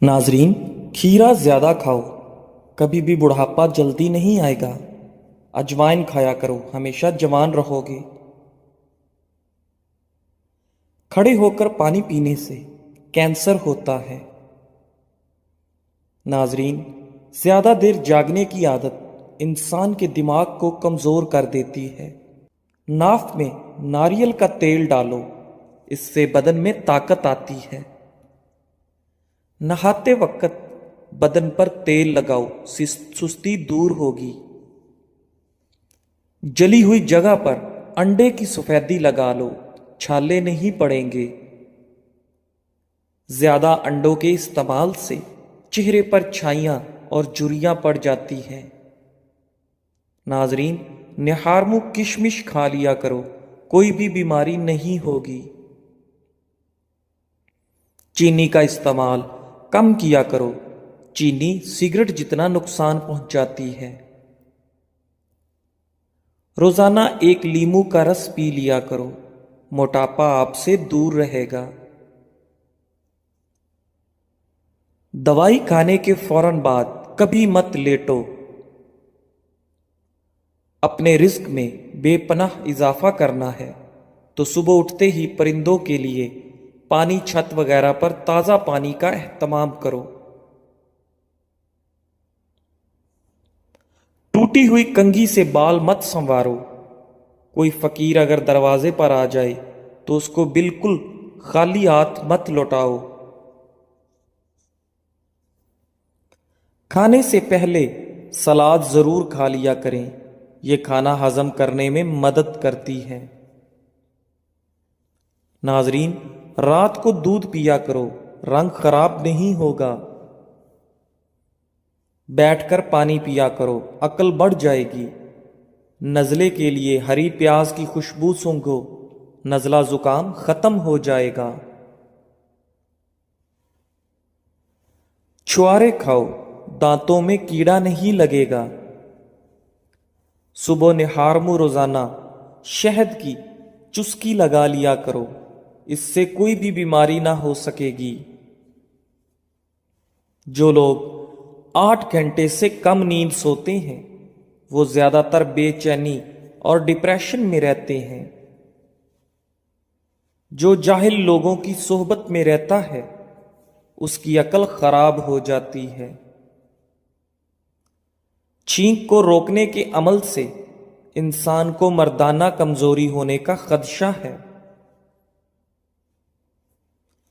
नाजरीन, खीरा ज़्यादा खाओ, कभी भी बुढ़ापा जल्दी नहीं आएगा। अजवाइन खाया करो, हमेशा जवान रहोगे। खड़े होकर पानी पीने से कैंसर होता है। नाजरीन, ज़्यादा देर जागने की आदत इंसान के दिमाग को कमज़ोर कर देती है। नाक में नारियल का तेल डालो, इससे बदन में ताकत आती है। नहाते वक्त बदन पर तेल लगाओ, सुस्ती दूर होगी। जली हुई जगह पर अंडे की सफेदी लगा लो, छाले नहीं पड़ेंगे। ज्यादा अंडों के इस्तेमाल से चेहरे पर छाइयां और झुर्रियां पड़ जाती हैं। नाजरीन, निहारमू किशमिश खा लिया करो, कोई भी बीमारी नहीं होगी। चीनी का इस्तेमाल कम किया करो, चीनी सिगरेट जितना नुकसान पहुंचाती है। रोजाना एक लीमू का रस पी लिया करो, मोटापा आपसे दूर रहेगा। दवाई खाने के फौरन बाद कभी मत लेटो। अपने रिस्क में बेपनाह इजाफा करना है तो सुबह उठते ही परिंदों के लिए पानी, छत वगैरह पर ताज़ा पानी का एहतमाम करो। टूटी हुई कंघी से बाल मत संवारो। कोई फकीर अगर दरवाजे पर आ जाए तो उसको बिल्कुल खाली हाथ मत लौटाओ। खाने से पहले सलाद जरूर खा लिया करें, यह खाना हजम करने में मदद करती है। नाजरीन, रात को दूध पिया करो, रंग खराब नहीं होगा। बैठकर पानी पिया करो, अकल बढ़ जाएगी। नज़ले के लिए हरी प्याज की खुशबू सूंघो, नज़ला जुकाम खत्म हो जाएगा। छुआरे खाओ, दांतों में कीड़ा नहीं लगेगा। सुबह निहारमू रोजाना शहद की चुस्की लगा लिया करो, इससे कोई भी बीमारी ना हो सकेगी। जो लोग 8 घंटे से कम नींद सोते हैं वो ज्यादातर बेचैनी और डिप्रेशन में रहते हैं। जो जाहिल लोगों की सोहबत में रहता है उसकी अकल खराब हो जाती है। छींक को रोकने के अमल से इंसान को मर्दाना कमजोरी होने का खदशा है।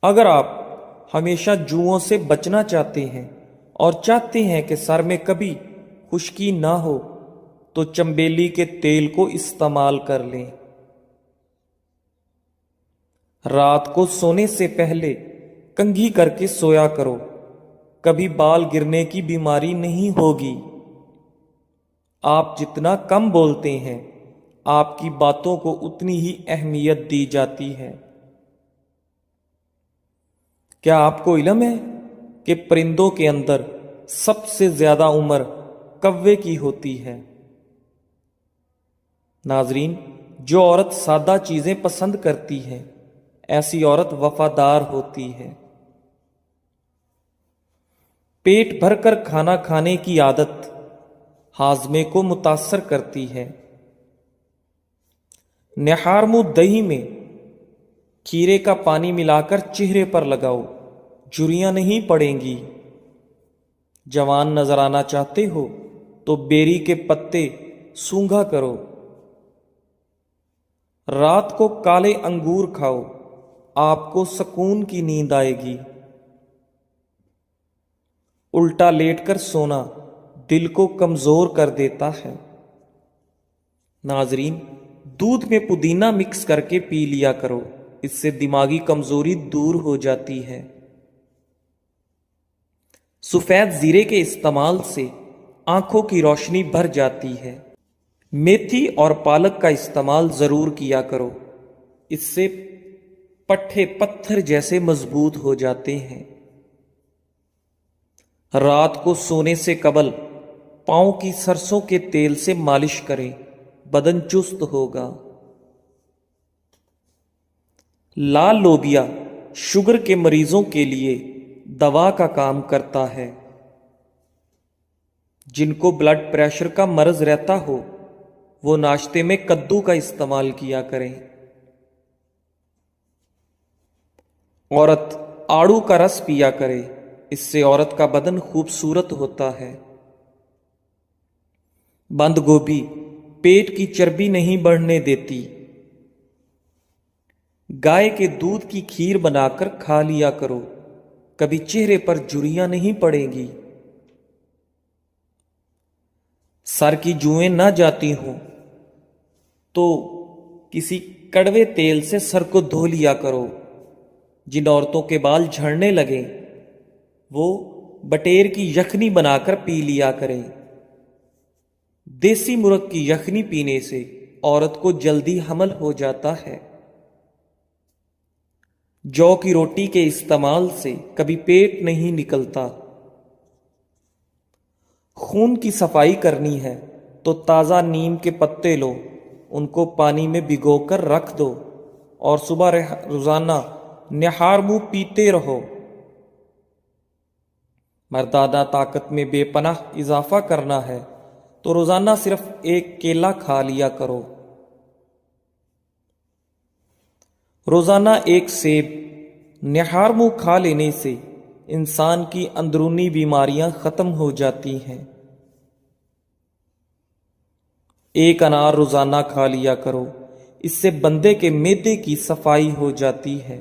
अगर आप हमेशा जुओं से बचना चाहते हैं और चाहते हैं कि सर में कभी खुश्की ना हो तो चंबेली के तेल को इस्तेमाल कर लें। रात को सोने से पहले कंघी करके सोया करो, कभी बाल गिरने की बीमारी नहीं होगी। आप जितना कम बोलते हैं आपकी बातों को उतनी ही अहमियत दी जाती है। क्या आपको इल्म है कि परिंदों के अंदर सबसे ज्यादा उम्र कव्वे की होती है? नाजरीन, जो औरत सादा चीजें पसंद करती है ऐसी औरत वफादार होती है। पेट भरकर खाना खाने की आदत हाजमे को मुतासर करती है। निहारमू दही में खीरे का पानी मिलाकर चेहरे पर लगाओ, झुर्रियां नहीं पड़ेंगी। जवान नजर आना चाहते हो तो बेरी के पत्ते सूंघा करो। रात को काले अंगूर खाओ, आपको सुकून की नींद आएगी। उल्टा लेटकर सोना दिल को कमजोर कर देता है। नाजरीन, दूध में पुदीना मिक्स करके पी लिया करो, इससे दिमागी कमजोरी दूर हो जाती है। सफेद जीरे के इस्तेमाल से आंखों की रोशनी भर जाती है। मेथी और पालक का इस्तेमाल जरूर किया करो, इससे पट्टे पत्थर जैसे मजबूत हो जाते हैं। रात को सोने से कबल पांव की सरसों के तेल से मालिश करें, बदन चुस्त होगा। लाल लोबिया शुगर के मरीजों के लिए दवा का काम करता है। जिनको ब्लड प्रेशर का मर्ज रहता हो वो नाश्ते में कद्दू का इस्तेमाल किया करें। औरत आड़ू का रस पिया करे, इससे औरत का बदन खूबसूरत होता है। बंद गोभी पेट की चर्बी नहीं बढ़ने देती। गाय के दूध की खीर बनाकर खा लिया करो, कभी चेहरे पर झुर्रियां नहीं पड़ेंगी। सर की जुएं ना जाती हों तो किसी कड़वे तेल से सर को धो लिया करो। जिन औरतों के बाल झड़ने लगे वो बटेर की यखनी बनाकर पी लिया करें। देसी मुर्ग की यखनी पीने से औरत को जल्दी हमल हो जाता है। जौ की रोटी के इस्तेमाल से कभी पेट नहीं निकलता। खून की सफाई करनी है तो ताज़ा नीम के पत्ते लो, उनको पानी में भिगोकर रख दो और सुबह रोजाना निहार मुंह पीते रहो। मर्दाना ताकत में बेपनाह इजाफा करना है तो रोजाना सिर्फ एक केला खा लिया करो। रोजाना एक सेब निहार मुंह खा लेने से इंसान की अंदरूनी बीमारियां खत्म हो जाती हैं। एक अनार रोजाना खा लिया करो, इससे बंदे के मैदे की सफाई हो जाती है।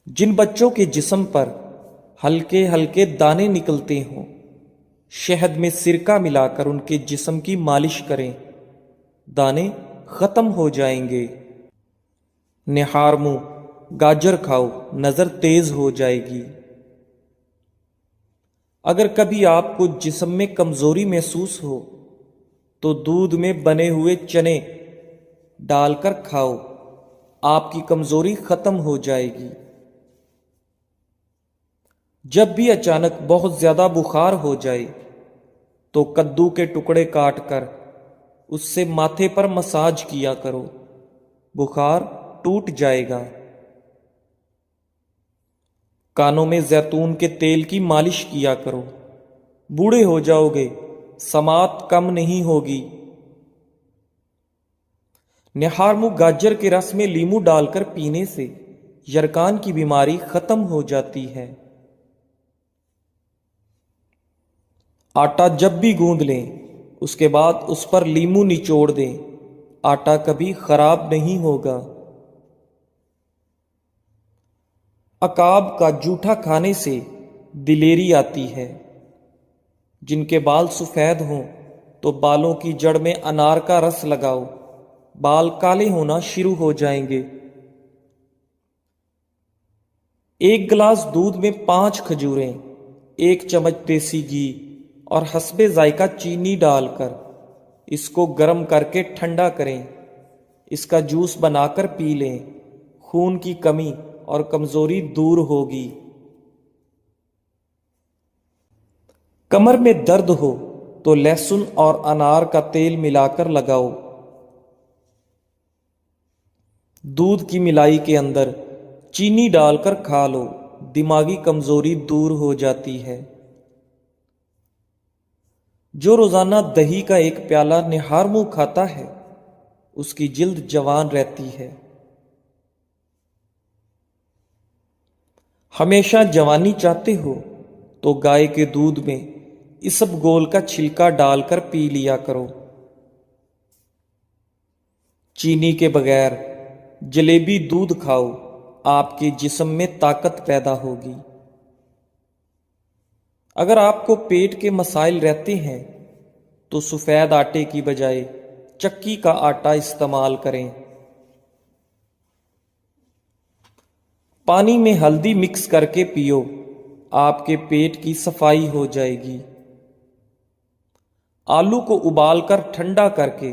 जिन बच्चों के जिस्म पर हल्के हल्के दाने निकलते हों, शहद में सिरका मिलाकर उनके जिस्म की मालिश करें, दाने खत्म हो जाएंगे। निहार मुंह गाजर खाओ, नजर तेज हो जाएगी। अगर कभी आपको जिस्म में कमजोरी महसूस हो तो दूध में बने हुए चने डालकर खाओ, आपकी कमजोरी खत्म हो जाएगी। जब भी अचानक बहुत ज्यादा बुखार हो जाए तो कद्दू के टुकड़े काटकर उससे माथे पर मसाज किया करो, बुखार टूट जाएगा। कानों में जैतून के तेल की मालिश किया करो, बूढ़े हो जाओगे, समात कम नहीं होगी। निहार मुंह गाजर के रस में लीमू डालकर पीने से यरकान की बीमारी खत्म हो जाती है। आटा जब भी गूंद लें उसके बाद उस पर लीमू निचोड़ दें, आटा कभी खराब नहीं होगा। अकाब का जूठा खाने से दिलेरी आती है। जिनके बाल सफेद हों तो बालों की जड़ में अनार का रस लगाओ, बाल काले होना शुरू हो जाएंगे। एक गिलास दूध में 5 खजूरें, 1 चम्मच देसी घी और हस्बे जायका चीनी डालकर इसको गर्म करके ठंडा करें। इसका जूस बनाकर पी लें, खून की कमी और कमजोरी दूर होगी। कमर में दर्द हो तो लहसुन और अनार का तेल मिलाकर लगाओ। दूध की मिलाई के अंदर चीनी डालकर खा लो, दिमागी कमजोरी दूर हो जाती है। जो रोजाना दही का एक प्याला निहार मुंह खाता है उसकी जिल्द जवान रहती है। हमेशा जवानी चाहते हो तो गाय के दूध में इसबगोल का छिलका डालकर पी लिया करो। चीनी के बगैर जलेबी दूध खाओ, आपके जिस्म में ताकत पैदा होगी। अगर आपको पेट के मसाइल रहते हैं तो सफेद आटे की बजाय चक्की का आटा इस्तेमाल करें। पानी में हल्दी मिक्स करके पियो, आपके पेट की सफाई हो जाएगी। आलू को उबालकर ठंडा करके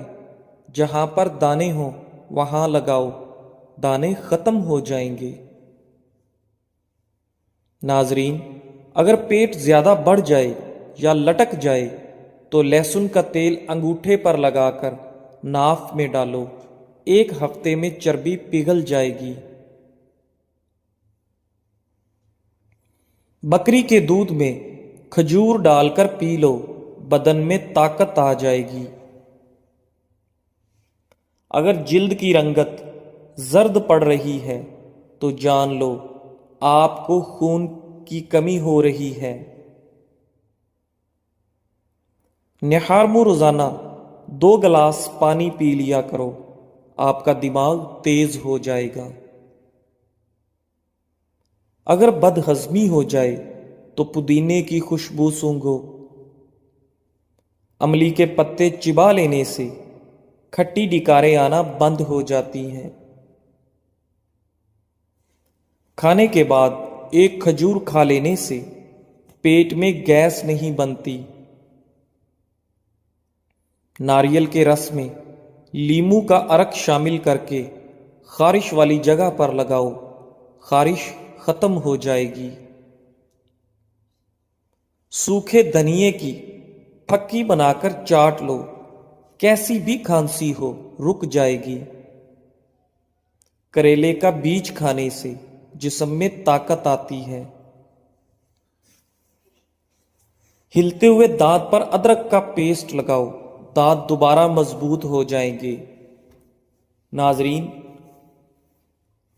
जहां पर दाने हों वहां लगाओ, दाने खत्म हो जाएंगे। नाजरीन, अगर पेट ज्यादा बढ़ जाए या लटक जाए तो लहसुन का तेल अंगूठे पर लगाकर नाफ में डालो, 1 हफ्ते में चर्बी पिघल जाएगी। बकरी के दूध में खजूर डालकर पी लो, बदन में ताकत आ जाएगी। अगर जिल्द की रंगत जर्द पड़ रही है तो जान लो आपको खून की कमी हो रही है। निहारमो रोजाना 2 गिलास पानी पी लिया करो, आपका दिमाग तेज हो जाएगा। अगर बदहजमी हो जाए तो पुदीने की खुशबू सूंघो। अमली के पत्ते चिबा लेने से खट्टी डिकारें आना बंद हो जाती हैं। खाने के बाद एक खजूर खा लेने से पेट में गैस नहीं बनती। नारियल के रस में लीमू का अर्क शामिल करके खारिश वाली जगह पर लगाओ, खारिश खत्म हो जाएगी। सूखे धनिये की फक्की बनाकर चाट लो, कैसी भी खांसी हो रुक जाएगी। करेले का बीज खाने से जिस्म में ताकत आती है। हिलते हुए दांत पर अदरक का पेस्ट लगाओ, दांत दोबारा मजबूत हो जाएंगे। नाजरीन,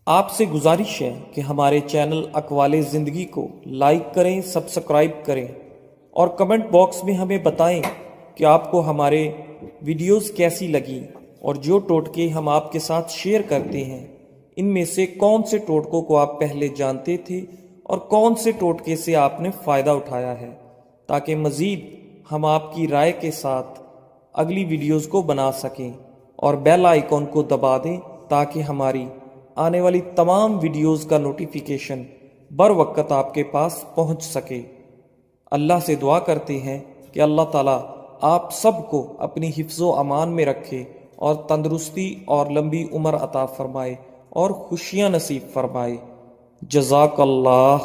आपसे गुजारिश है कि हमारे चैनल अक़वाले ज़िंदगी को लाइक करें, सब्सक्राइब करें और कमेंट बॉक्स में हमें बताएं कि आपको हमारे वीडियोस कैसी लगी और जो टोटके हम आपके साथ शेयर करते हैं इनमें से कौन से टोटकों को आप पहले जानते थे और कौन से टोटके से आपने फ़ायदा उठाया है, ताकि मज़ीद हम आपकी राय के साथ अगली वीडियोस को बना सकें और बेल आइकॉन को दबा दें ताकि हमारी आने वाली तमाम वीडियोस का नोटिफिकेशन बर वक्त आपके पास पहुंच सके। अल्लाह से दुआ करते हैं कि अल्लाह ताला आप सबको अपनी हिफ्ज़ो अमान में रखे और तंदुरुस्ती और लंबी उम्र अता फरमाए और खुशियाँ नसीब फरमाए। जज़ाकल्लाह।